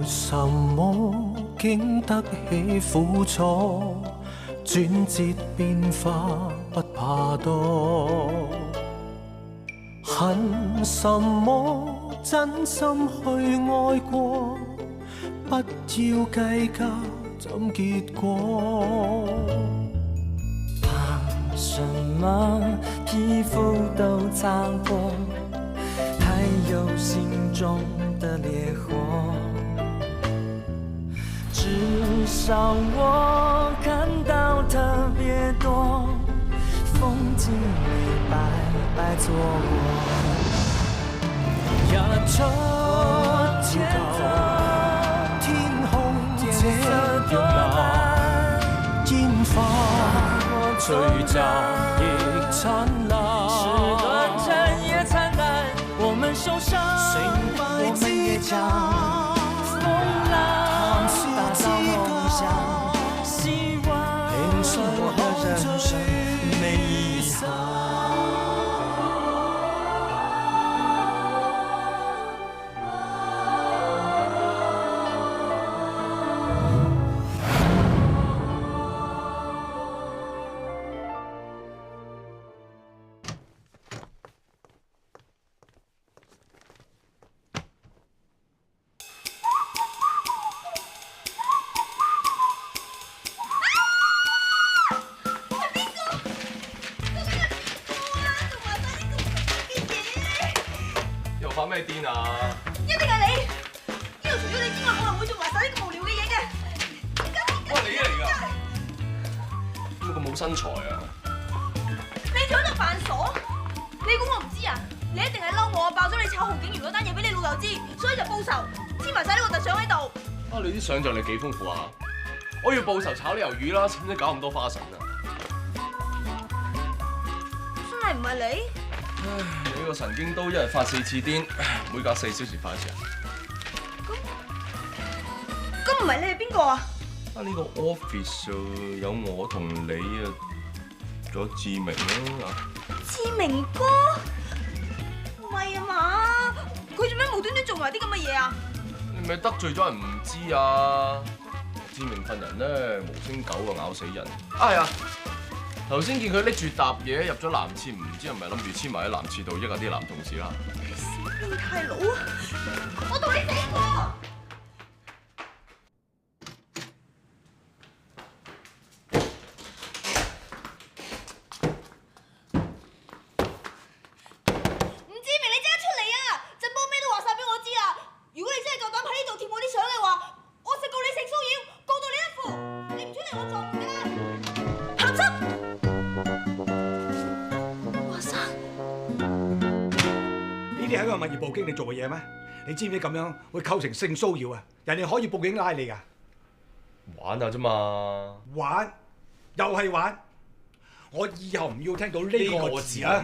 什麼經得起苦楚？轉折變化不怕多。恨什麼真心去愛過？不要計較怎結果。怕什麼皮膚都擦破，還有心中的烈火。至少我看到特別多風景你白白錯過。日出天空這樣藍，煙花聚集亦燦爛。時短暫也燦爛，我們受傷，我們也將風浪打造夢想，希望生活的人生沒遺憾。發咩癲啊！一定係你！呢度除咗你之外，冇人會做埋晒呢咁無聊嘅嘢嘅。哇，你嚟㗎？點解咁冇身材啊？你仲喺度扮傻？你估我唔知啊？你一定係嬲我爆咗你炒洪景如嗰單嘢俾你老豆知，所以就報仇，黐埋晒呢個特相喺度。啊，你啲想像力幾豐富啊！我要報仇炒你魷魚啦，使唔使搞咁多花神啊？真係唔係你？唉，你個神經刀一日發4次癲，每隔4小時發一次啊！咁唔係你係邊個啊？啊，呢個 office 有我同你啊，仲有志明啦。志明哥？唔係啊嘛？佢做咩無端端做埋啲咁嘅嘢啊？你咪得罪咗人唔知啊！志明份人咧，無聲狗啊，咬死人。啊係啊！頭先見佢拎住沓嘢入咗男廁，唔知係咪諗住黐埋喺男廁度益下啲男同事啦？小變態佬！我同你死過！吳志明，你即刻出嚟啊！陣波咩都話晒俾我知啊！如果你真係夠膽喺呢度貼我啲相嘅話，我實告你性騷擾，告到你一副！你唔出嚟，我做唔㗎啦！鹹濕！呢啲係一個物業部經理做嘅嘢咩？你知唔知咁樣會構成性騷擾啊？人哋可以報警拉你㗎。玩下啫嘛，玩又係玩，我以後唔要聽到呢個字啊！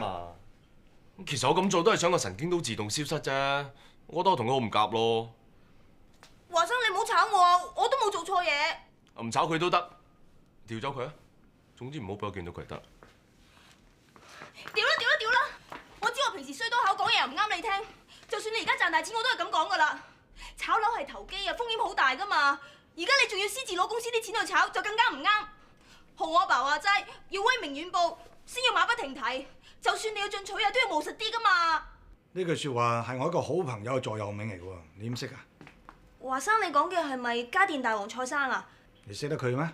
咁其實我咁做都係想個神經刀自動消失啫。我覺得我同佢好唔夾咯。華生，你唔好炒我啊！我都冇做錯嘢。唔炒佢都得，調走佢啊！總之唔好俾我見到佢就得。掉啦掉啦掉啦！我知我平時衰多口，講嘢又唔啱你聽。就算你而家賺大錢，我都係咁講噶啦。炒樓係投機啊，風險好大噶嘛。而家你仲要私自攞公司啲錢去炒，就更加唔啱。學我阿爸話齋，要威名遠播，先要馬不停蹄。就算你要進取啊，都要務實啲噶嘛。呢句説話係我一個好朋友嘅座右銘嚟嘅喎，你點識啊？華生，你講嘅係咪家電大王蔡生啊？你識得佢咩？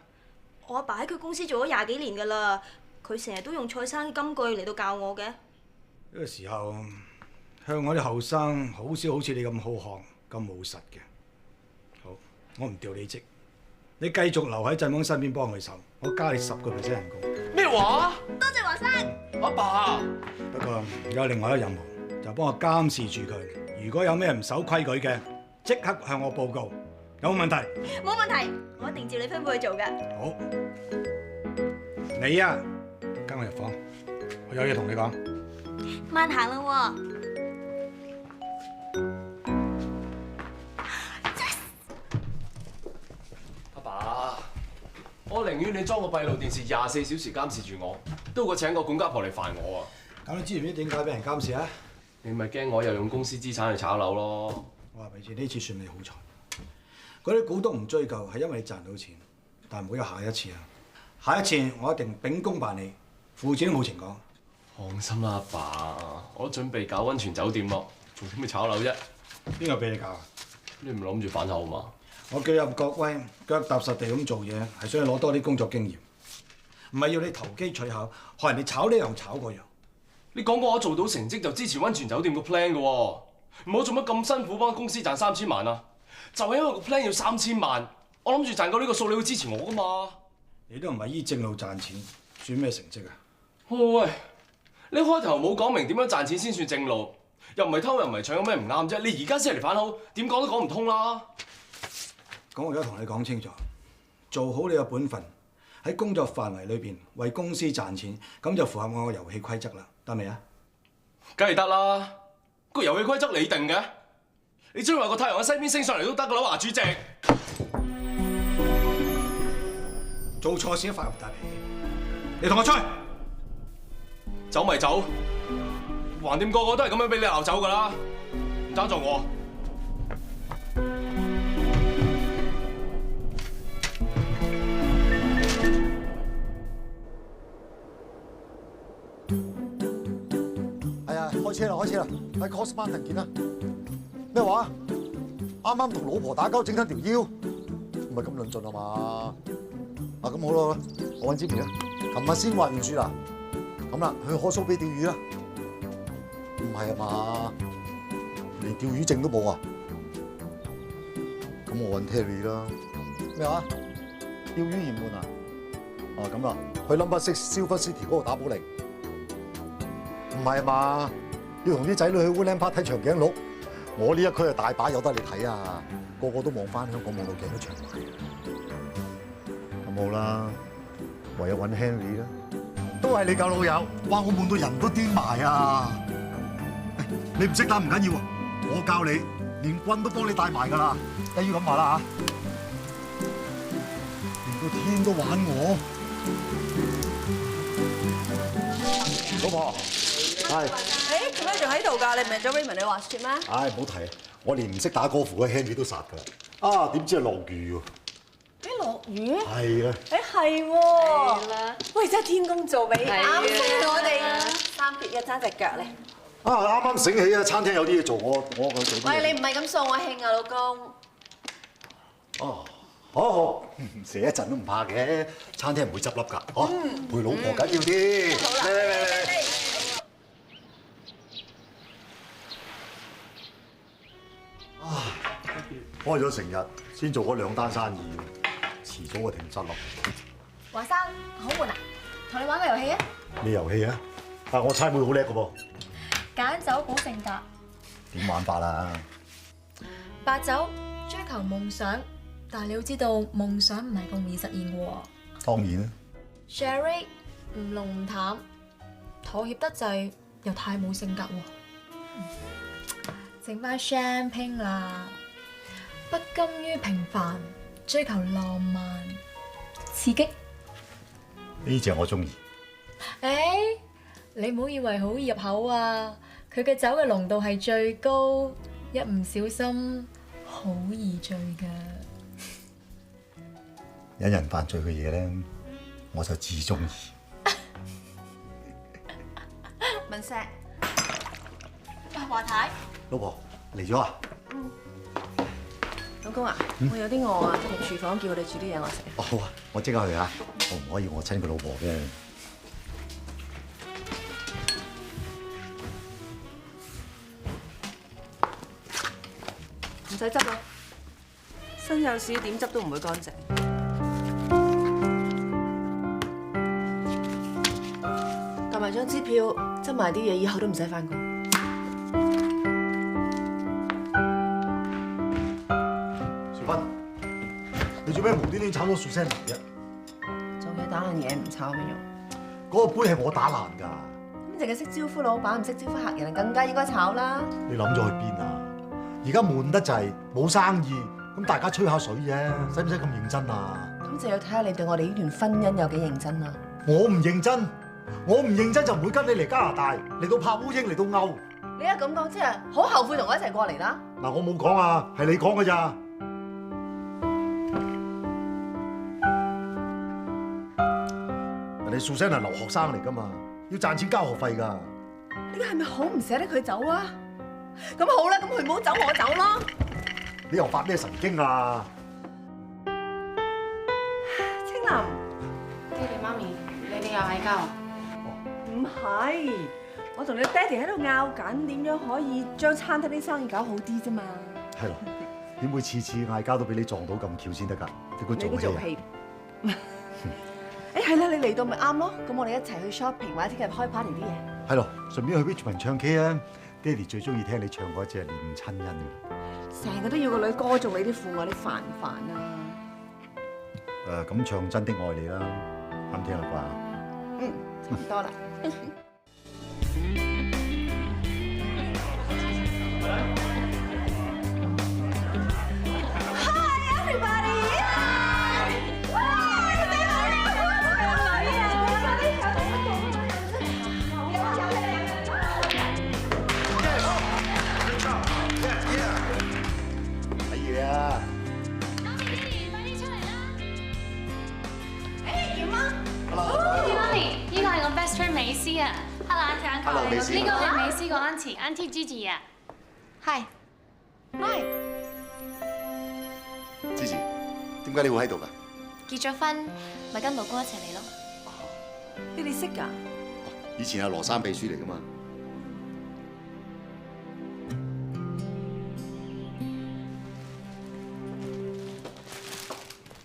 我阿爸喺佢公司做咗20幾年噶啦，佢成日都用蔡生嘅金句嚟到教我嘅。呢個時候，香港啲後生好少好似你咁好學、咁務實嘅。好，我唔調你職，你繼續留喺振邦身邊幫佢手，我加你10% 人工。咩話？多謝華生。阿爸。不過有另外一個任務，就幫我監視住佢。如果有咩唔守規矩嘅，即刻向我報告，有冇問題？冇問題，我一定照你吩咐去做嘅。好，你啊，跟我入房，我有嘢同你講。慢行啦喎。阿爸，我寧願你裝個閉路電視24小時監視住我，都過請個管家婆嚟煩我啊！咁你知唔知點解俾人監視啊？你咪驚我又用公司資產去炒樓咯？我話俾你知，呢次算你好彩。嗰啲股東唔追究係因為你賺到錢，但唔會有下一次啊！下一次我一定秉公辦理，父子都冇情講。放心啦，阿爸，我準備搞溫泉酒店咯，仲點去炒樓啫？邊個俾你搞啊？你唔諗住反口嘛？我叫入國威，腳踏實地咁做嘢，係想你攞多啲工作經驗，唔係要你投機取巧，學人哋炒呢樣炒嗰樣。你講過我做到成績就支持溫泉酒店個 plan 嘅喎，唔好做乜咁辛苦幫公司賺3000萬啊！就係因為個 plan 要3000萬，我諗住賺夠呢個數，你會支持我噶嘛？你都唔係依正路賺錢，算咩成績啊？喂，你開頭冇講明點樣賺錢先算正路，又唔係偷又唔係搶，有咩唔啱啫？你而家先嚟反口，點講都講唔通啦！咁我而家同你講清楚，做好你嘅本分，喺工作範圍裏邊為公司賺錢，咁就符合我嘅遊戲規則啦，得未啊？梗係得啦，個遊戲規則你定嘅，你將話個太陽喺西邊升上嚟都得噶啦，華主席。做錯事都發咁大脾氣，你同我出去。走咪走，橫掂個個都係咁樣俾你鬧走噶啦，唔爭在我。開車啦，開車啦，喺 Cosmopolitan 見啦。咩話？啱啱同老婆打交，整親條腰，唔係咁論盡啊嘛。啊咁好啦，我揾支片啦。琴日先話唔住啦，咁啦，去可蘇比釣魚啦。唔係啊嘛，連釣魚證都冇啊。咁我揾 Terry 啦。咩話？釣魚嫌悶啊？啊咁啦，去 Number 6 Silver City 嗰度打保齡。唔係啊嘛。要同啲仔女去 Woodland Park 睇長頸鹿，我呢一區係大把有得你睇啊！個個都望翻香港望到幾多場賣。咁好啦，唯有揾 Henry 啦，都係你舊老友，哇！我悶到人都癲埋啊！你唔識打唔緊要喎，我教你，連棍都幫你帶埋㗎啦。一於咁話啦嚇，連個天都玩我，老婆。係。誒，做咩仲喺度㗎？你唔係咗 Raymond 你滑雪咩？唉，唔好提，我連唔識打高爾夫嘅 Henry 都殺㗎。啊，點知係落雨喎？誒，落雨？係啦。誒係喎。係啦。喂，真係天公造美，啱先我哋3缺1爭隻腳咧。啊，啱啱醒起啊，餐廳有啲嘢做，我去做啲嘢。喂，你唔係咁掃我興啊，老公。哦，好，寫一陣都唔怕嘅，餐廳唔會執笠㗎。哦，陪老婆緊要啲。好啦。嚟。開咗成日，先做嗰2單生意，遲早就停失落。華生，好悶啊！同你玩個遊戲啊！咩遊戲啊？啊，我猜妹好叻㗎噃。揀酒估性格。點玩法啊？白酒追求夢想，但係你要知道夢想唔係咁容易實現嘅喎。當然啦。Sherry 唔濃唔淡，妥協得滯又太冇性格喎。剩翻 Champagne 啦。不甘於平凡，追求浪漫、刺激。呢隻我中意。誒，你唔好以為好易入口啊！佢嘅酒嘅濃度係最高，一唔小心好易醉㗎。引人犯罪嘅嘢咧，我就至中意。文石，喂，華太，老婆嚟咗啊？老公啊，我有啲餓啊，入廚房叫佢哋煮啲嘢我食。哦，好啊，我即刻去啊！我唔可以餓親個老婆嘅。唔使執啦，身有屎點執都唔會乾淨。夾埋張支票，執埋啲嘢，以後都唔使返工。你做咩無端端炒咗雪聲嚟嘅？做嘢打爛嘢唔炒咩用？嗰個杯係我打爛㗎。咁淨係識招呼老闆，唔識招呼客人，更加應該炒啦。你諗咗去邊啊？而家悶得滯，冇生意，咁大家吹下水啫，使唔使咁認真啊？咁就要睇下你對我哋呢段婚姻有幾認真啦。我唔認真，我唔認真就唔會跟你嚟加拿大，嚟到拍烏蠅，嚟到勾。你一咁講，即係好後悔同我一齊過嚟啦。嗱，我冇講啊，係你講㗎咋？哋蘇珊係留學生嚟㗎嘛，要賺錢交學費㗎。你係咪好唔捨得佢走啊？咁好啦，咁佢唔好走，我走咯。你又發咩神經啊？青林，爹哋媽咪，你哋又嗌交啊？唔係，我同你爹哋喺度拗緊，點樣可以將餐廳啲生意搞好啲啫嘛。係咯，點會次次嗌交都俾你撞到咁巧先得㗎？你估做戲？誒係啦，你嚟到咪啱咯。咁我哋一齊去 shopping 或者聽日開 party 啲嘢。係咯，順便去 Richmond 唱 K 啊！爹哋最中意聽你唱嗰隻《念親恩》㗎。成日都要個女歌頌你啲父愛，你煩唔煩啊？咁唱真的愛你啦，啱聽啦啩？嗯，差唔多啦。美斯啊 ，Hello， 美斯，呢個係美斯個 Auntie Gigi 啊 ，Hi， Gigi， 點解你會喺度㗎？結咗婚，咪跟老公一齊嚟咯。你哋識㗎？以前係羅生秘書嚟㗎嘛。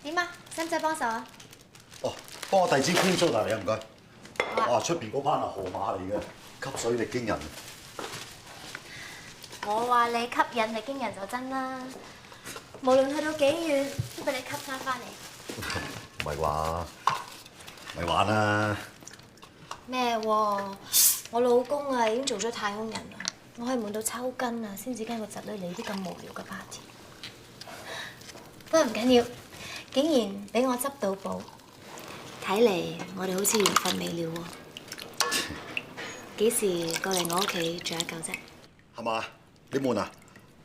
點啊？使唔使幫手啊？哦，幫我遞支 cream soda嚟啊，唔該。哇！出邊嗰班係河馬嚟嘅，吸水力驚人。我話你吸引力驚人就真啦，無論去到幾遠，都俾你吸翻翻嚟。唔係話，咪玩啦。咩喎？我老公啊已經做咗太空人啦，我係悶到抽筋啊，先至跟個侄女嚟啲咁無聊嘅 party。不過唔緊要，竟然俾我執到寶。睇嚟我哋好似緣分未了喎，幾時過嚟我屋企聚一舊啫？係嘛？你悶啊？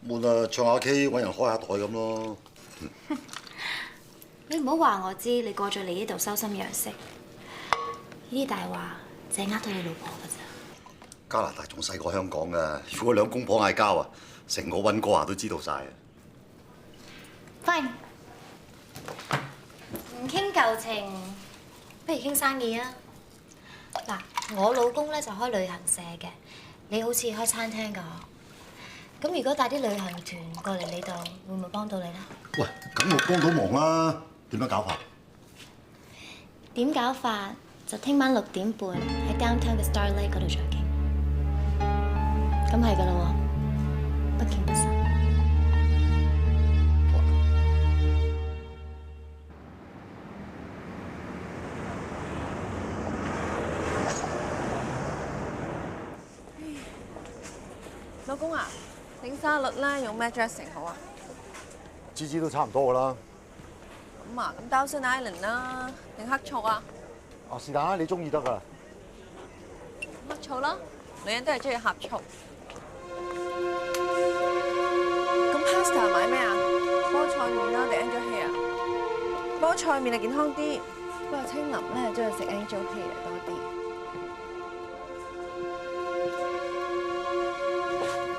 悶啊！唱下 K 揾人開下袋咁咯。你唔好話我知，你過咗嚟呢度修心養性，呢啲大話淨係呃到你老婆㗎咋。加拿大仲細過香港㗎，如果兩公婆嗌交啊，成個溫哥華都知道晒啊。Fine， 唔傾舊情。不如傾生意啊！嗱，我老公咧就開旅行社嘅，你好似開餐廳㗎。咁如果帶啲旅行團過嚟你度，會唔會幫到你咧？喂，咁我幫到忙啦。點樣搞法？點搞法就聽晚6點半喺 Downtown 嘅 Starlight 嗰度再傾。咁係㗎啦喎，不見不散。老公啊，整沙律啦，用咩 dressing 好啊？支支都差唔多㗎啦。咁啊，咁 Thousand Island 啦，定黑醋啊？啊，是但，你中意得㗎。黑醋啦，女人都係中意呷醋。咁 pasta 買咩啊？菠菜麵啦，定 angel hair 啊？菠菜麵係健康啲，不過青林咧中意食 angel hair 多啲。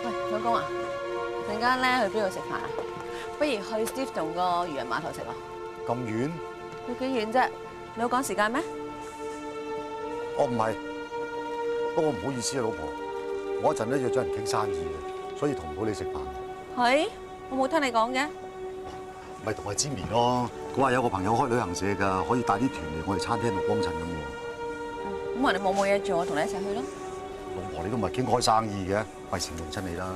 喂，老公啊，陣間咧去邊度食飯啊？不如去 Steve 個漁人碼頭食咯。咁遠？去幾遠啫？你有講時間咩？哦，唔係，不過唔好意思啊，老婆，我一陣咧約咗人傾生意嘅，所以同唔到你食飯。係？我冇聽你講嘅。咪同阿芝棉咯，佢話有個朋友開旅行社㗎，可以帶啲團嚟我哋餐廳度幫襯咁喎。咁話你冇嘢做，我同你一齊去咯。老婆，你都唔係傾開生意嘅，費事弄親你啦。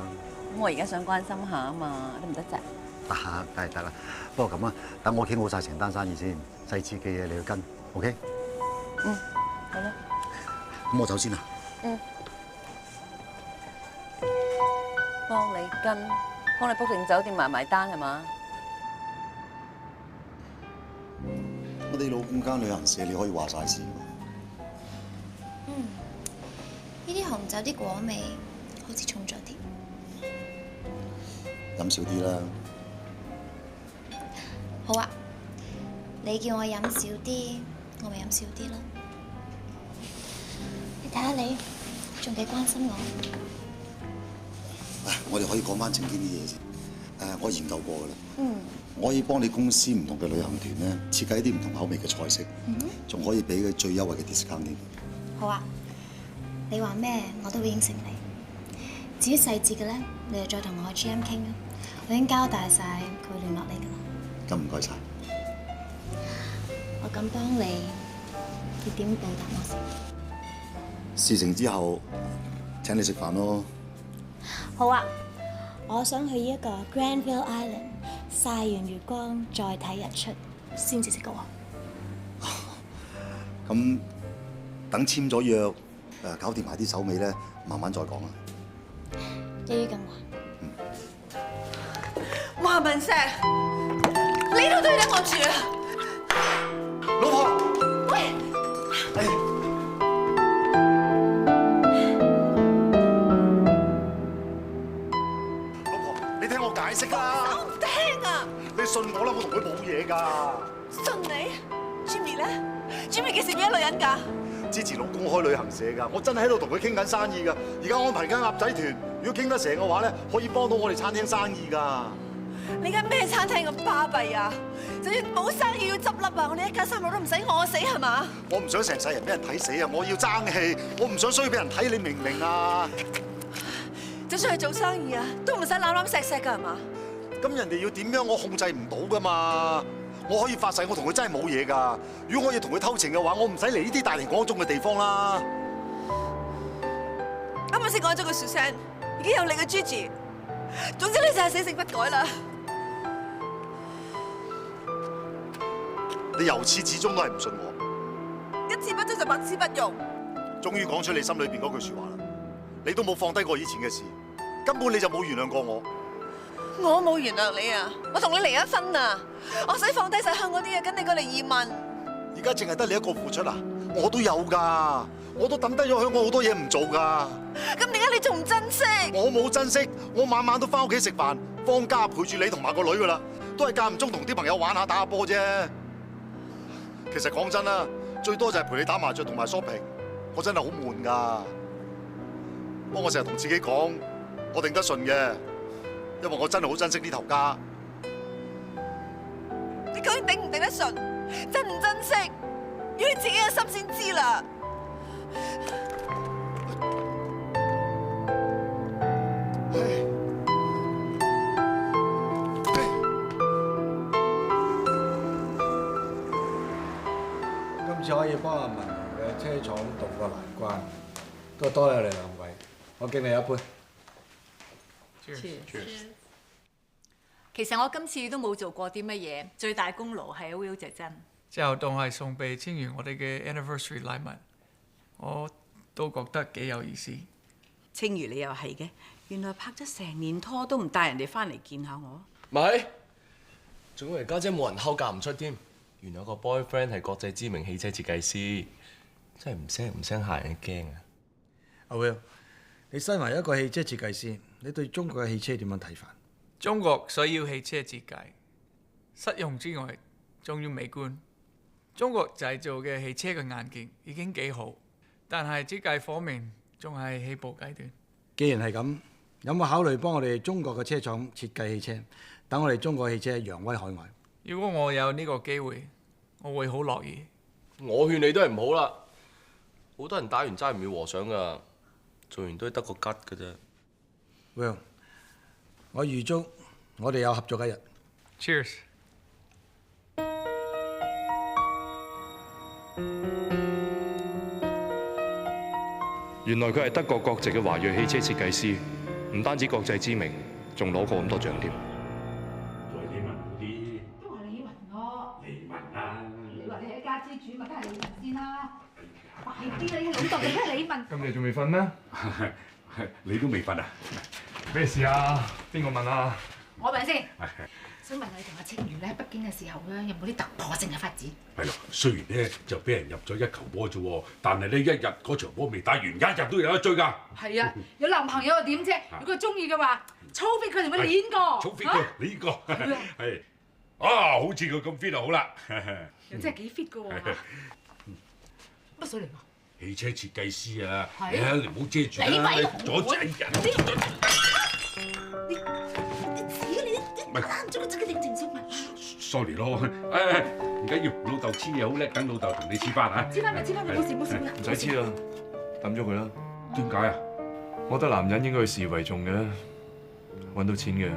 咁我而家想關心下啊嘛，得唔得啫？得，梗係得啦。不過咁啊，等我傾好晒成單生意先，細節嘅嘢你去跟 ，OK？ 嗯，好啦。咁我走先啦。嗯。幫你跟，幫你 book 定酒店埋單係嘛？我哋老公間旅行社你可以話晒事喎。呢啲紅酒啲果味好似重咗啲。飲少啲啦。好啊，你叫我飲少啲，我咪飲少啲咯。睇下你仲幾關心我。我哋可以講翻正經啲嘢先。我研究過㗎啦。我可以幫你公司唔同嘅旅行團咧設計一啲唔同口味嘅菜式，仲可以俾佢最優惠嘅 discount 添。好啊，你話咩我都會應承你。至於細節嘅咧，你就再同我 GM 傾啊。我已經交代晒，佢會聯絡你㗎啦。咁唔該晒。我咁幫你，你點報答我先？事成之後請你食飯咯。好啊，我想去一個 Granville Island 曬完月光再睇日出先至食㗎喎。咁等簽咗約，搞掂埋啲手尾咧，慢慢再講啊。一於咁話。哇，文石，你都對得我住啊！老婆，喂，老婆，你聽我解釋啦。我唔聽啊！你信我啦，我同佢冇嘢㗎。信你 ，Jimmy 咧 ？Jimmy 幾時變咗女人㗎？之前老公開旅行社㗎，我真係喺度同佢傾緊生意㗎。而家安排緊鴨仔團，如果傾得成嘅話咧，可以幫到我哋餐廳生意㗎。你間咩餐廳咁巴閉啊？就算冇生意要執笠啊，我哋一家三口都唔使餓死係嘛？我唔想成世人俾人睇死啊！我要爭氣，我唔想衰俾人睇，你明唔明啊？就算係做生意啊，都唔使攬攬錫錫㗎係嘛？咁人哋要點樣，我控制唔到㗎嘛。我可以發誓，我同佢真係冇嘢㗎。如果我要同佢偷情嘅話，我唔使嚟呢啲大庭廣眾嘅地方啦。啱啱先講咗個説聲，已經有你嘅 Gigi。總之你就係死性不改啦。你由始至終都係唔信我，一次不忠就百次不容。終於講出你心裏邊嗰句説話啦。你都冇放低過以前嘅事，根本你就冇原諒過我。我冇原諒你啊！我同你離咗婚啊！我使放低晒香港啲嘢跟你過嚟移民。而家淨係得你一個付出啊！我都有㗎，我都抌低咗香港好多嘢唔做㗎。咁點解你仲唔珍惜？我冇珍惜，我晚晚都翻屋企食飯，放假陪住你同埋個女㗎啦，都係間唔中同啲朋友玩下打下波啫。其實講真啦，最多就係陪你打麻雀同埋 shopping，我真係好悶㗎。不過我成日同自己講，我頂得順嘅，因為我真係好珍惜呢頭家。你究竟頂唔頂得順？珍唔珍惜？要你自己嘅心先知啦。今次可以幫阿文嘅車廠渡過難關，都多謝你兩位，我敬你一杯。其實我今次都冇做過啲乜嘢，最大功勞係 Will 姐真。之後當係送俾清源我哋嘅 anniversary 禮物，我都覺得幾有意思。清如你又係嘅，原來拍咗成年拖都唔帶人哋翻嚟見下我。咪，仲以為家姐冇人偷嫁唔出添，原來個 boyfriend 係國際知名汽車設計師，真係唔聲嚇人驚啊！阿 Will，你身為一個汽車設計師，你對中國嘅汽車點樣睇法？中國需要汽車設計，實用之外，仲要美觀。中國製造嘅汽車嘅硬件已經幾好，但係設計方面仲係起步階段。既然係咁，有冇考慮幫我哋中國嘅車廠設計汽車，等我哋中國汽車揚威海外？如果我有呢個機會，我會好樂意。我勸你都係唔好啦，好多人打完齋唔要和尚噶，做完都係得個吉㗎啫。Will，我預祝我哋有合作一日。Cheers！原來佢係德國國籍嘅華裔汽車設計師，唔單止國際知名，仲攞過咁多獎添。再李文好啲。都話李雲咯。李文啊！你話你係一家之主，咪梗係李雲先啦。快啲啦！你老豆你梗係李雲。咁你仲未瞓咩？你都未瞓啊？咩事啊？邊個問啊？我問先。想問你同阿清如咧喺北京嘅時候咧，有冇啲突破性嘅發展？係咯，雖然咧就俾人入咗一球波啫喎，但係呢一日嗰場波未打完，一日都有得追㗎。係啊，有男朋友又點啫？如果佢中意嘅話，操 fit 佢同佢練過。操 fit 佢，呢個係啊，好似佢咁 fit 就好啦。又真係幾 fit 㗎喎。乜水嚟㗎？汽車設計師啊！係啊你唔好遮住你咪啦，阻住人。你攔咗這個定情物。 sorry 咯，唔緊要，老豆黐嘢好叻，等老豆同你黐翻嚇。黐翻咪，冇事冇事。唔使黐啦，抌咗佢啦。點解啊？我覺得男人應該要視為重嘅，揾到錢嘅，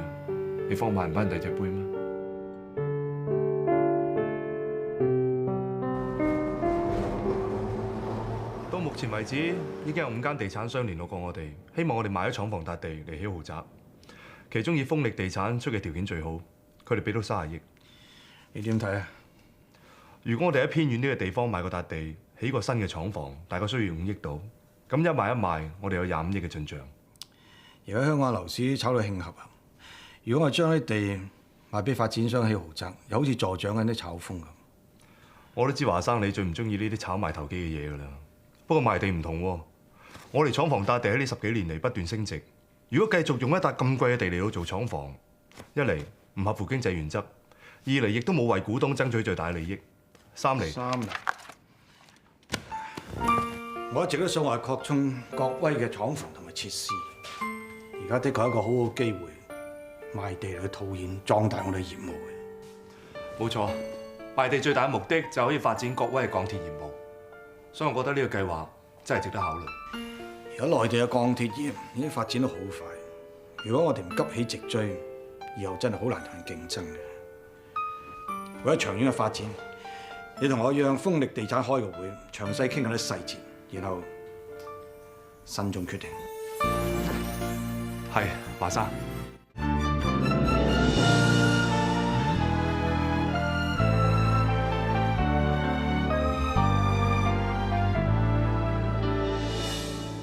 你放慢唔翻第二隻杯咩？到目前為止，已經有5間地產商聯絡過我哋，希望我哋買咗廠房笪地嚟起豪宅。其中以豐力地產出嘅條件最好，佢哋俾到30億。你點睇啊？如果我哋喺偏遠呢個地方買個笪地，起個新嘅廠房，大概需要5億到。咁一賣，我哋有25億嘅進帳。而家香港樓市炒到興合啊！如果我將啲地賣俾發展商起豪宅，又好似助長緊啲炒風咁。我都知華生你最唔中意呢啲炒賣投機嘅嘢㗎啦。不過賣地唔同喎，我哋廠房笪地喺呢10幾年嚟不斷升值。如果繼續用一笪咁貴嘅地嚟到做廠房，一嚟唔合乎經濟原則，二嚟亦都冇為股東爭取最大利益，三嚟。我一直都想話擴充國威嘅廠房同埋設施，而家的確係一個好好機會，賣地去套現壯大我哋業務嘅。冇錯，賣地最大嘅目的就可以發展國威嘅鋼鐵業務，所以我覺得呢個計劃真係值得考慮。而家內地嘅鋼鐵業已經發展得好快，如果我哋唔急起直追，以後真係好難同人競爭嘅。為咗長遠嘅發展，你同我讓豐力地產開個會，詳細傾下啲細節，然後慎重決定。係，華生。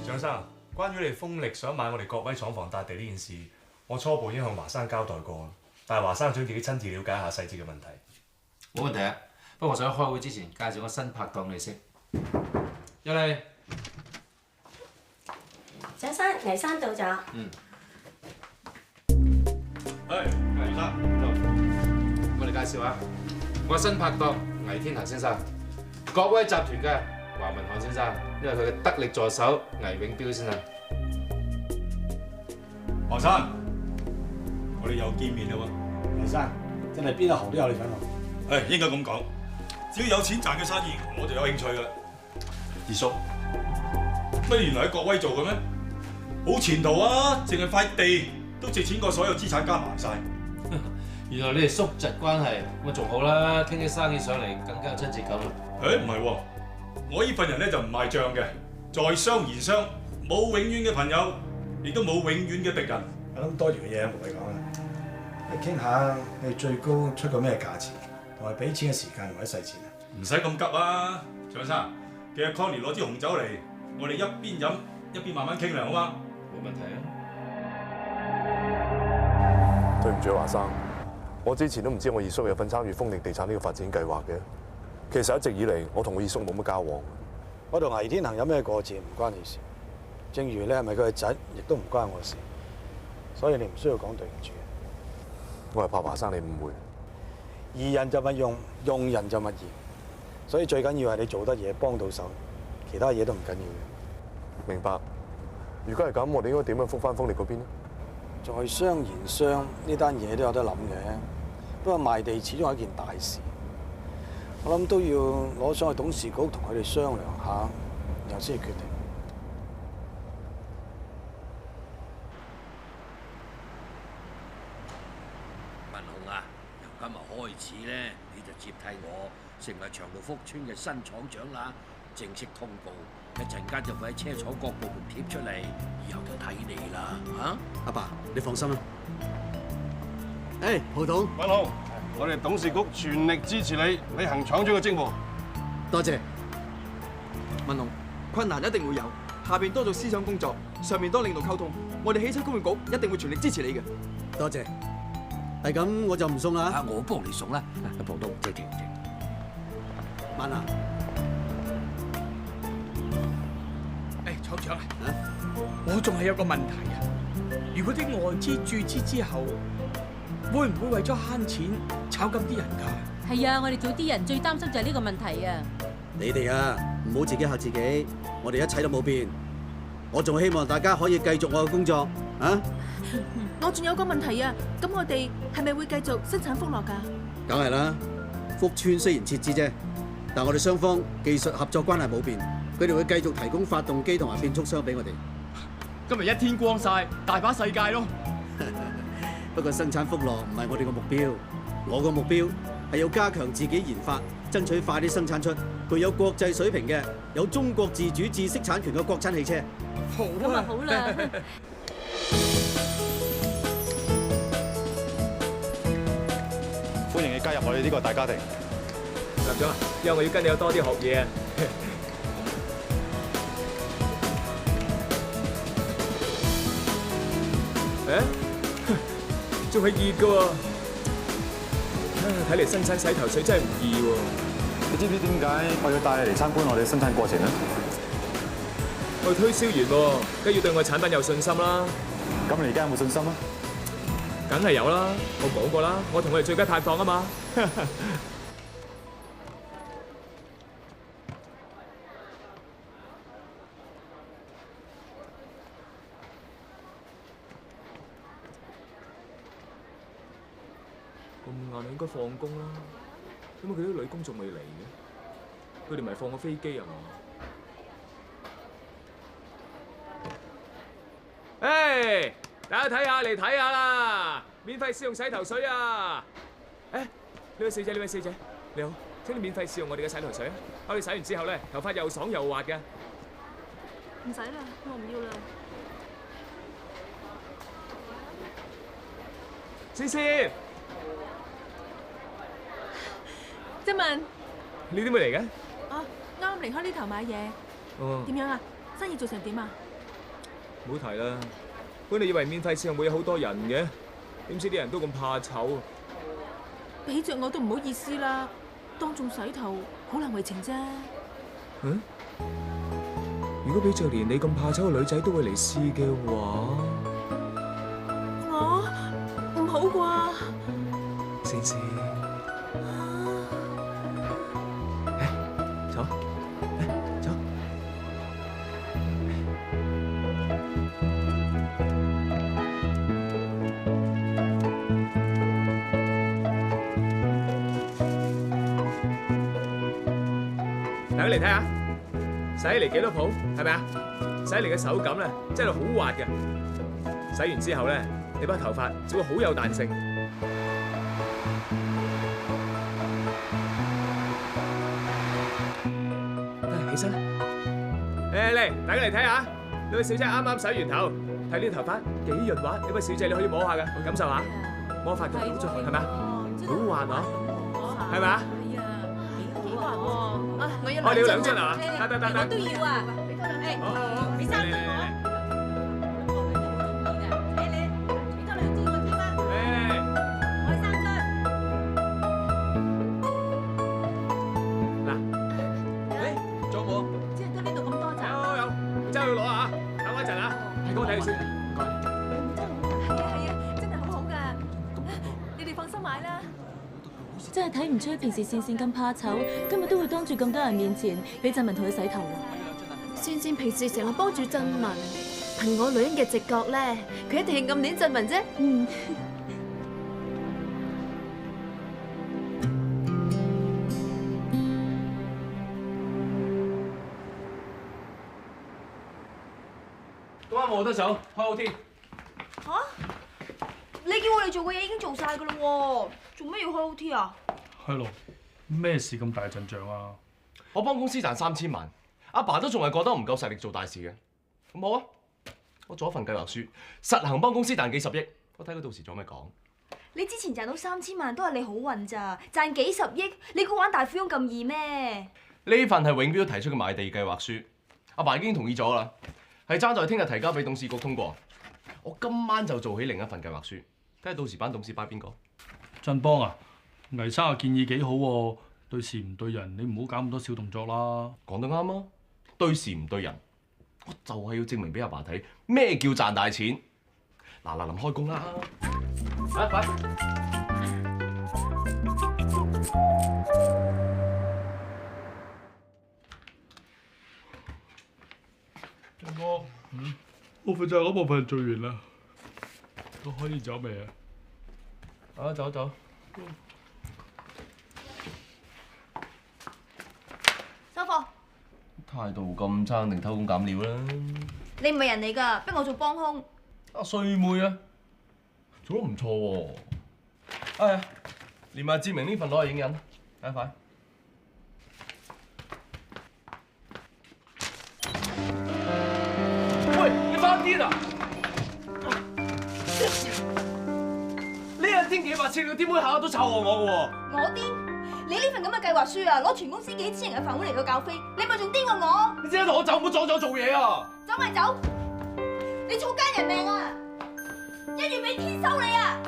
蔣生，關於你哋豐力想買我哋國威廠房笪地呢件事，我初步已經向華生交代過，但係華生想自己親自了解下細節嘅問題。冇問題啊，不過我想喺開會之前介紹個新拍檔你識。一嚟，蔣生，倪生到咗。倪生，我哋介紹下，我新拍檔倪天行先生，國威集團嘅華文漢先生，因為佢嘅得力助手倪永標先生。何生，我哋又見面啦喎！倪生，真係邊一行都有你份喎。應該咁講，只要有錢賺嘅生意，我就有興趣㗎啦。二叔，乜原來喺國威做嘅咩？好前途啊！淨係塊地都值錢過所有資產加埋晒。原來你哋叔侄關係，咁啊仲好啦，傾起生意上嚟更加有親切感啦。唔係喎，我呢份人咧就唔賣帳嘅，在商言商，冇永遠嘅朋友，亦都冇永遠嘅敵人。我諗多餘嘅嘢唔會講啦，你傾下你哋最高出個咩價錢，同埋俾錢嘅時間同埋細錢啊？唔使咁急啊，蔣生。其實 Connie 攞支紅酒嚟，我哋一邊飲一邊慢慢傾啦，好嗎？冇問題啊。對唔住華生，我之前都唔知我二叔有份參與豐力地產呢個發展計劃嘅。其實一直以嚟，我同我二叔冇乜交往。我同倪天行有咩過節唔關你事，正如你係咪佢嘅仔，亦都唔關我事，所以你唔需要講對唔住。我係怕華生你誤會。疑人就勿用，用人就勿疑。所以最緊要係你做得嘢幫到手，其他嘢都唔緊要嘅。明白。如果係咁，我哋應該點樣覆返豐力嗰邊呢？在商言商呢單嘢都有得諗嘅，不過賣地始終係一件大事，我諗都要攞上去董事局同佢哋商量下，然後先決定。文雄啊，由今日開始咧，你就接替我成為長路福村嘅新廠長啦，正式通告，一陣間就會喺車廠各部門貼出嚟，以後就睇你啦，嚇！阿爸，你放心啦。蒲董，文雄，我哋董事局全力支持你履行廠長嘅職務。多謝。文雄，困難一定會有，下邊多做思想工作，上面多領導溝通，我哋汽車工業局一定會全力支持你嘅。多謝。係咁，我就唔送啦。我幫你送啦，蒲董，謝謝。慢啊！廠長啊，我仲係有個問題啊！如果啲外資注資之後，會唔會為咗慳錢炒咁啲人㗎？係啊，我哋做啲人最擔心就係呢個問題啊！你哋啊，唔好自己嚇自己。我哋一切都冇變。我仲希望大家可以繼續我嘅工作啊！我仲有個問題啊，咁我哋係咪會繼續生產福樂㗎？梗係啦，福村雖然撤資啫，但我哋雙方技術合作關係冇變，佢哋會繼續提供發動機同埋變速箱俾我哋。今日一天光晒，大把世界咯。不過生產福樂唔係我哋個目標，我個目標係要加強自己研發，爭取快啲生產出具有國際水平嘅、有中國自主知識產權嘅國產汽車。好啊，好啦。歡迎你加入我哋呢個大家庭。林總啊，因為我要跟你有多啲學嘢啊。仲係熱㗎喎，睇嚟生產洗頭水真係唔易喎。你知唔知點解我要帶你嚟參觀我哋生產過程咧？我係推銷員喎，梗要對我產品有信心啦。咁你而家有冇信心啊？梗係有啦，我講過啦，我同佢哋最佳拍檔啊嘛。咁晏應該放工啦，點解佢啲女工仲未嚟嘅？佢哋咪放個飛機啊嘛？誒，大家睇下嚟睇下啦，免費試用洗頭水啊！誒，呢位小姐，你好，請你免費試用我哋嘅洗頭水啊！我哋洗完之後咧，頭髮又爽又滑嘅。唔使啦，我唔要啦。思思。振文，你點會嚟嘅？哦，啱啱離開呢頭買嘢。哦。點樣啊？生意做成點啊？唔好提啦，本嚟以為免費試用會有好多人嘅，點知啲人都咁怕醜。俾着我都唔好意思啦，當眾洗頭好難為情啫。嗯？如果俾着連你咁怕醜嘅女仔都會嚟試嘅話，我唔好啩？思思。走，走。大家嚟睇下，洗嚟幾多泡，係咪啊？洗嚟嘅手感咧，真係好滑嘅。洗完之後咧，你把頭髮就會好有彈性。起身，嚟，大家嚟睇下，呢位小姐啱啱洗完頭，睇呢啲頭髮幾潤滑，呢位小姐你可以摸下嘅，感受下，摸發覺好出汗係咪啊？好滑啊，係咪啊？幾滑喎！我要你要兩樽啊？得，我都要啊！俾多兩樽，好，俾3樽我。真係睇唔出平時善善咁怕醜，今日都會當住咁多人面前俾振文同佢洗頭喎。善善平時成日幫住振文，憑我女人嘅直覺咧，佢一定係暗戀振文啫。嗯。今晚冇得走，開 OT。嚇？你叫我哋做嘅嘢已經做晒㗎啦喎，做咩要開 OT 啊？係咯，咩事咁大陣仗啊？我幫公司賺3000萬，阿爸都仲係覺得唔夠實力做大事嘅。咁好啊，我做一份計劃書，實行幫公司賺幾十億，我睇佢到時仲有咩講。你之前賺到3000萬都係你好運咋，賺幾十億，你估玩大富翁咁易咩？呢份係永標提出嘅賣地計劃書，阿爸已經同意咗啦，係爭在聽日提交俾董事局通過。我今晚就做起另一份計劃書，睇下到時班董事擺邊個。振邦啊，倪生嘅建議幾好喎，對事唔對人，你唔好搞咁多小動作啦。講得啱啊，對事唔對人，我就係要證明俾阿爸睇咩叫賺大錢。嗱，臨開工啦，快！我負責嗰部分做完啦，我可以走未啊？走走。收貨。態度咁差，定偷工減料啦？你唔係人嚟㗎，逼我做幫兇。衰妹啊，做得唔錯喎。哎呀，連埋志明呢份攞嚟影印，快！喂，你發癲啊！呢一天幾百次，你點會下下都湊我㗎喎？我癲？你呢份咁嘅計劃書啊，攞全公司幾千人嘅飯碗嚟到教飛，你咪仲癲過我？你即刻同我走，唔好阻咗做嘢啊！走咪走！你草菅人命啊！一月俾天收你啊！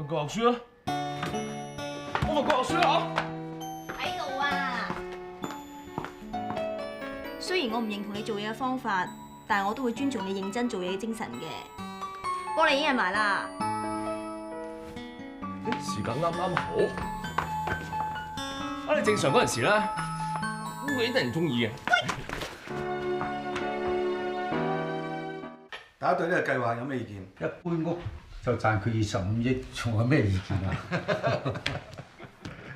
教學書啊！我份教學書啊！喺度啊！雖然我唔認同你做嘢嘅方法，但係我都會尊重你認真做嘢嘅精神嘅。幫你影印埋啦！時間啱啱好。你正常嗰陣時咧，會啲人中意嘅。大家對呢個計劃有咩意見？一般屋就賺佢25億，仲有咩意見啊？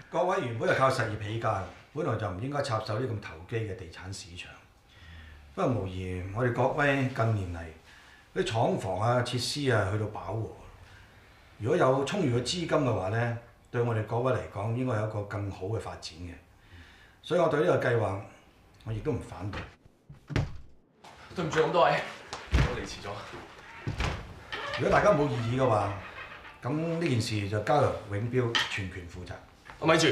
各位原本係靠實業起家，本來就唔應該插手呢咁投機嘅地產市場。不過無疑，我哋國威近年嚟啲廠房啊、設施啊去到飽和。如果有充裕嘅資金嘅話咧，對我哋國威嚟講應該有一個更好嘅發展嘅。所以我對呢個計劃，我亦都唔反對。對唔住咁多位，我嚟遲咗。如果大家冇異議嘅話，咁呢件事就交由永標全權負責。咪住，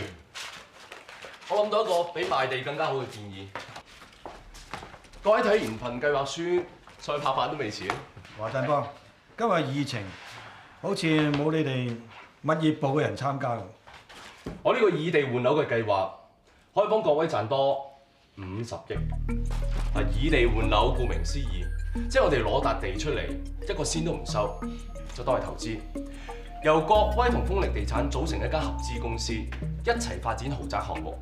我諗到一個比賣地更加好嘅建議。各位睇完份計劃書，再拍板都未遲。華振邦，今日議程好似冇你哋物業部嘅人參加喎。我呢個以地換樓嘅計劃，可以幫各位賺多50億。以地換樓，顧名思義，即係我哋攞笪地出嚟，一個仙都唔收，就當係投資。由國威同豐力地產組成一間合資公司，一齊發展豪宅項目。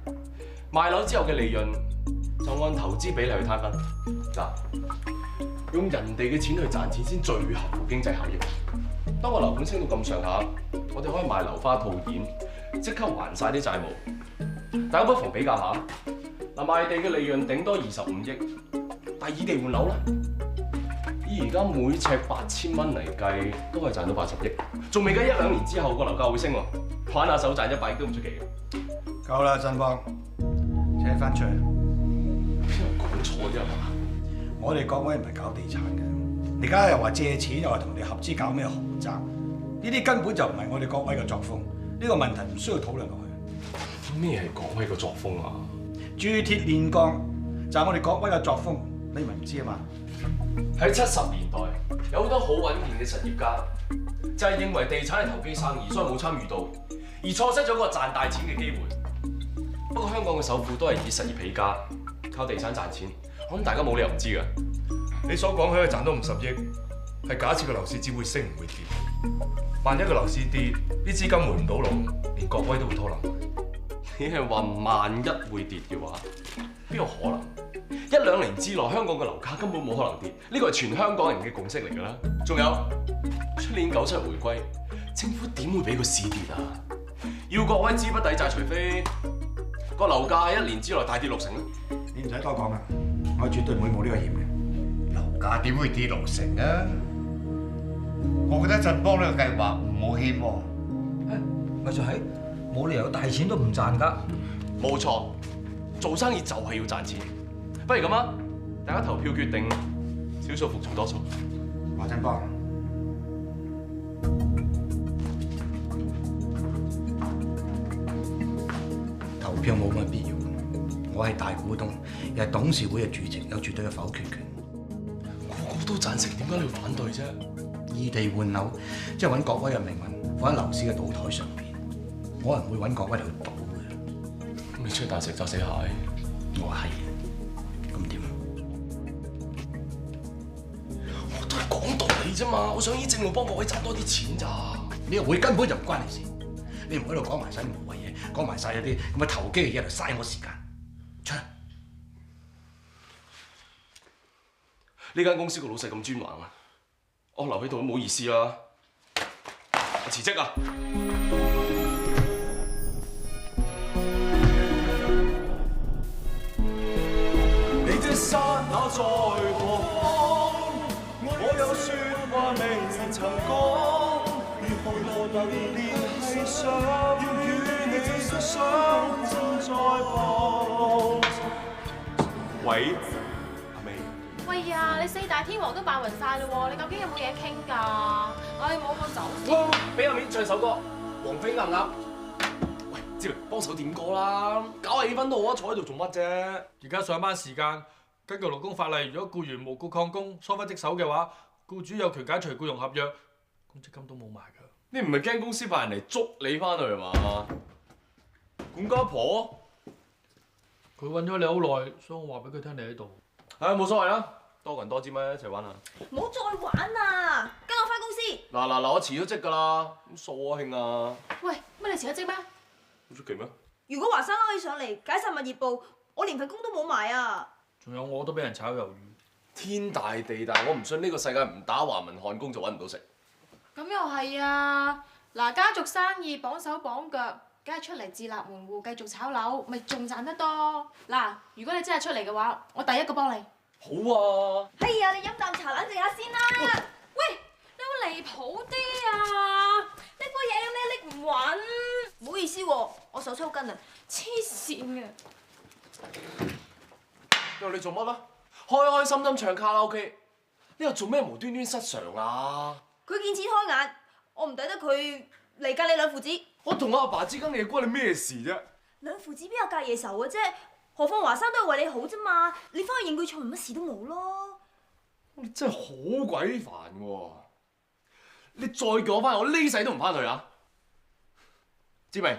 賣樓之後嘅利潤就按投資比例去攤分。嗱，用人哋嘅錢去賺錢先最合乎經濟效益。當個樓盤升到咁上下，我哋可以賣樓花套現，即刻還晒啲債務。大家不妨比較下，嗱，賣地嘅利潤頂多25億，但以地換樓咧，以而家每尺8000蚊嚟計，都可以賺到80億，仲未計1-2年之後個樓價會升喎，玩下手賺100億都唔出奇嘅。夠啦，振邦，請翻出去。邊有講錯啫嘛？我哋國威唔係搞地產嘅，你而家又話借錢，又話同你合資搞咩豪宅，呢啲根本就唔係我哋國威嘅作風。呢個問題唔需要討論落去。咩係國威嘅作風啊？鑄鐵煉鋼就係我哋國威嘅作風，你咪唔知啊嘛？喺70年代，有好多好穩健嘅實業家，就係認為地產係投機生意，所以冇參與到，而錯失咗個賺大錢嘅機會。不過香港嘅首富都係以實業起家，靠地產賺錢，我諗大家冇理由唔知㗎。你所講佢賺到50億，係假設個樓市只會升唔會跌。萬一個樓市跌，啲資金回唔到籠，連國威都會拖冧。你係話萬一會跌嘅話，邊有可能？1-2年之內，香港嘅樓價根本冇可能跌，呢個係全香港人嘅共識嚟㗎啦。仲有，出年97回歸，政府點會俾個市跌啊？要國威資不抵債，除非個樓價1年之內大跌60%。你唔使多講啦，我絕對唔會冇呢個險嘅。樓價點會跌60%啊？我覺得振邦呢個計劃唔好險喎。咪就係冇理由大錢都唔賺㗎。冇錯，做生意就係要賺錢。不如咁啊，大家投票決定少數服從多數。華振邦，投票冇乜必要。我係大股東，又係董事會嘅主席，有絕對嘅否決權。個個都贊成，點解你要反對啫？以地換樓，即係揾國威嘅命運放喺樓市嘅賭台上邊。我唔會揾國威嚟去賭嘅。咁你出去大石砸死蟹？我係。咁點啊？我都係講道理啫嘛，我想以正路幫國威賺多啲錢咋。呢個會根本就唔關你事，你唔好喺度講埋晒啲無謂嘢，講埋晒一啲咁嘅投機嘅嘢嚟嘥我時間。出嚟！呢間公司個老細咁專橫啊，我留喺度都冇意思啦，我辭職啊！你這剎那在何方？我有説話未曾講，如何能聯繫上？要與你的相正在旁。喂，阿美。喂呀，你四大天王都扮暈晒嘞喎，你究竟有冇嘢傾㗎？唉，冇我走先。俾阿面唱首歌，王菲啱唔啱？喂，志明幫手點歌啦，搞下氣氛都好啊，坐喺度做乜啫？而家上班時間，根據勞工法例，如果僱員無故曠工、疏忽職守嘅話，僱主有權解除僱傭合約，公積金都冇埋㗎。你唔係驚公司派人嚟捉你翻去係嘛？管家婆，佢揾咗你好耐，所以我話俾佢聽你喺度。唉，冇所謂啦，多個人多支咪一齊玩下。唔好再玩啦，跟我翻公司。嗱，我辭咗職㗎啦，咁數啊兄啊。喂，乜你辭咗職咩？好出奇咩？如果華生可以上嚟解散物業部，我連份工都冇埋啊！仲有我都俾人炒魷魚。天大地大，我唔信呢個世界唔打華文漢工就揾唔到食。咁又係啊！嗱，家族生意綁手綁腳，梗係出嚟自立門戶，繼續炒樓，咪仲賺得多。嗱，如果你真係出嚟嘅話，我第一個幫你。好啊！哎呀，你飲啖茶冷靜下先啦。喂，你有冇離譜啲啊？拎杯嘢有咩拎唔穩？唔好意思喎，我手抽筋啊！黐線嘅！你做乜啊？開開心心唱卡拉 OK， 你又做咩無端端失常啊？佢見錢開眼，我唔抵得佢嚟㗎你兩父子。我同我阿爸之間嘅嘢關你咩事啫？兩父子邊有隔夜仇嘅啫？何況華生都係為你好啫嘛，你翻去認佢錯，乜事都冇咯。你真係好鬼煩喎！你再叫我翻去，我呢世都唔翻去啊！志明，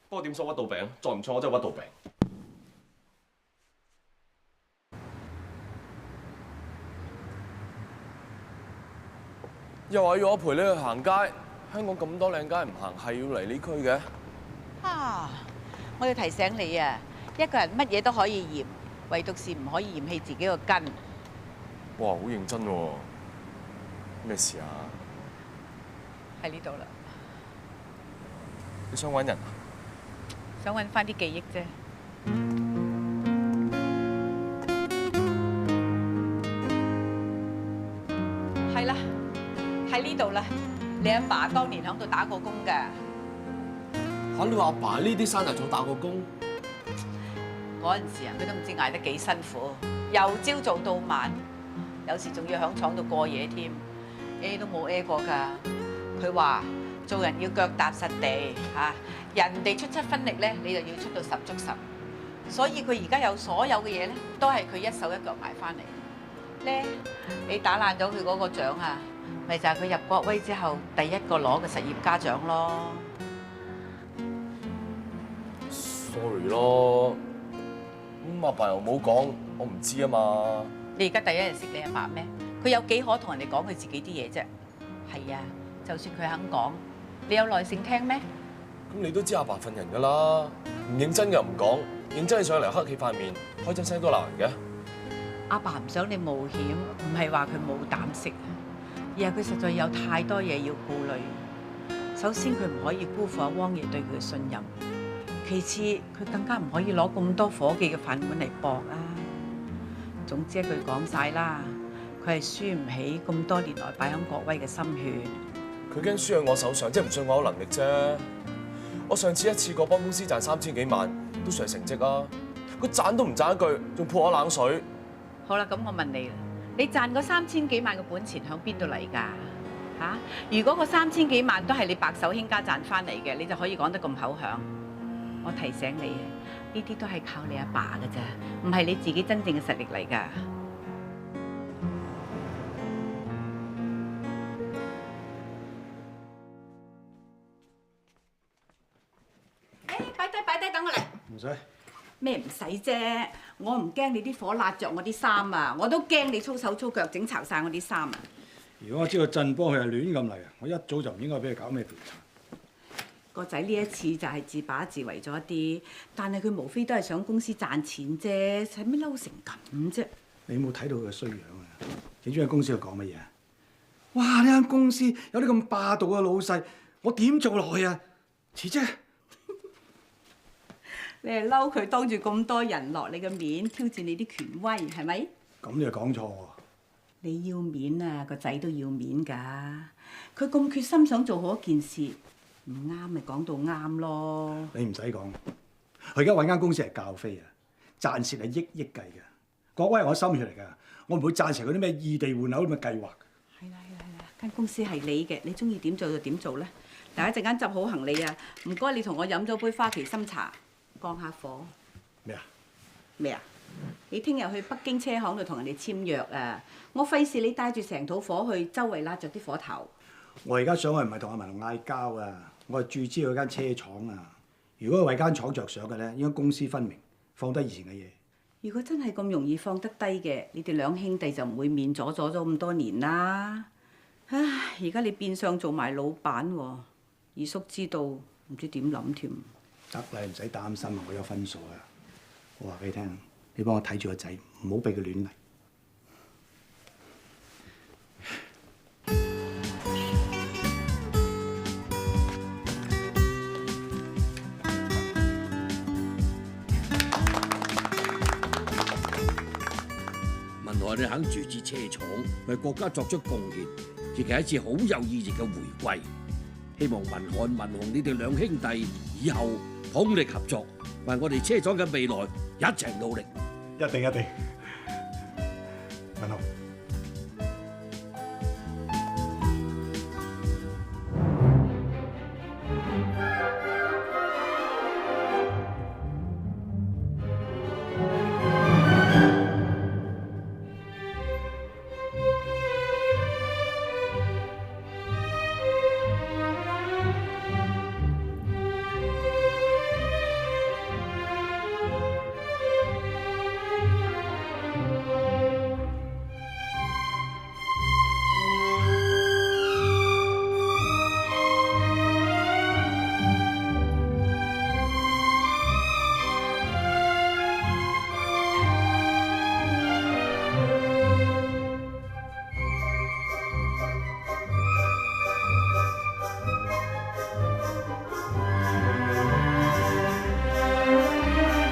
幫我點餸屈到餅，再唔錯我真係屈到餅。又話要我陪你去行街，香港咁多靚街唔行，係要嚟呢區嘅。啊！我要提醒你啊，一個人乜嘢都可以嫌，唯獨是唔可以嫌棄自己個根。哇！好認真喎，咩事啊？喺呢度啦。你想揾人啊？想揾翻啲記憶啫。係啦。喺呢度啦，你阿爸當年喺度打過工㗎。嚇！你話阿爸呢啲山頭早打過工？嗰陣時啊，佢都唔知捱得幾辛苦，由朝做到晚，有時仲要喺廠度過夜添，A 都冇 A 過㗎。佢話做人要腳踏實地嚇，人哋出7分力咧，你就要出到10足10。所以佢而家有所有嘅嘢咧，都係佢一手一腳買翻嚟咧。你打爛咗佢嗰個獎啊！咪就係佢入國威之後第一個攞嘅實業家獎咯。Sorry 咯，咁阿爸又冇講，我唔知啊嘛。你而家第一日識你阿爸咩？佢有幾可同人哋講佢自己啲嘢啫？係啊，就算佢肯講，你有耐性聽咩？咁你都知阿爸份人㗎啦，唔認真又唔講，認真上嚟黑起塊面，開真聲都鬧人嘅。阿爸唔想你冒險，唔係話佢冇膽識。而係佢實在有太多嘢要顧慮。首先佢唔可以辜負阿汪爺對佢嘅信任，其次佢更加唔可以攞咁多伙計嘅飯碗嚟搏啊。總之一句講晒啦，佢係輸唔起咁多年來擺喺國威嘅心血。佢驚輸喺我手上，即係唔信我有能力啫。我上次一次過幫公司賺3000幾萬，都算係成績啊。佢賺都唔賺一句，仲潑我冷水。好啦，咁我問你啦，你賺嗰3000幾萬嘅本錢響邊度嚟㗎？嚇！如果個3000幾萬都係你白手興家賺翻嚟嘅，你就可以講得咁口響。我提醒你啊，呢啲都係靠你阿爸㗎咋，唔係你自己真正嘅實力嚟㗎。擺低，等我嚟。唔使。咩唔使啫？我唔驚你啲火辣着我啲衫啊，我都驚你粗手粗腳整巢晒我啲衫啊！如果我知道振邦佢係亂咁嚟啊，我一早就唔應該俾佢搞咩調查。個仔呢一次就係自把自為咗一啲，但係佢無非都係想公司賺錢啫，使乜嬲成咁啫？你冇睇到佢嘅衰樣啊！你知唔知公司度講乜嘢啊？哇！呢間公司有啲咁霸道嘅老細，我點做落去啊？辭職。你係嬲佢當住咁多人落你嘅面挑戰你啲權威係咪？咁你又講錯喎！你要面啊，個仔都要面㗎。佢咁決心想做好一件事，唔啱咪講到啱咯。你唔使講，佢而家揾間公司係教飛啊，賺錢係億計嘅。嗰位係我心血嚟㗎，我唔會贊成嗰啲咩異地換樓咁嘅計劃。係啦，間公司係你嘅，你中意點做就點做啦。但係一陣間執好行李啊，唔該你同我飲咗杯花旗參茶。降下火咩啊？咩啊？你聽日去北京車行度同人哋簽約啊！我費事你帶住成肚火去，周圍焫着啲火頭。我而家上去唔係同阿文龍嗌交啊，我係注資佢間車廠啊。如果為間廠着想嘅咧，應該公私分明，放低以前嘅嘢。如果真係咁容易放得低嘅，你哋兩兄弟就唔會面阻咗咁多年啦。唉，而家你變相做埋老闆喎，二叔知道唔知點諗添。得啦，唔使擔心啊！我有分數啊！我話俾你聽，你幫我睇住個仔，唔好俾佢亂嚟。文豪你肯注資車廠，為國家作出貢獻，亦係一次好有意義嘅回歸。希望文漢、文雄你哋兩兄弟以後通力合作，為我哋車廠嘅未來一齊努力。一定。文豪。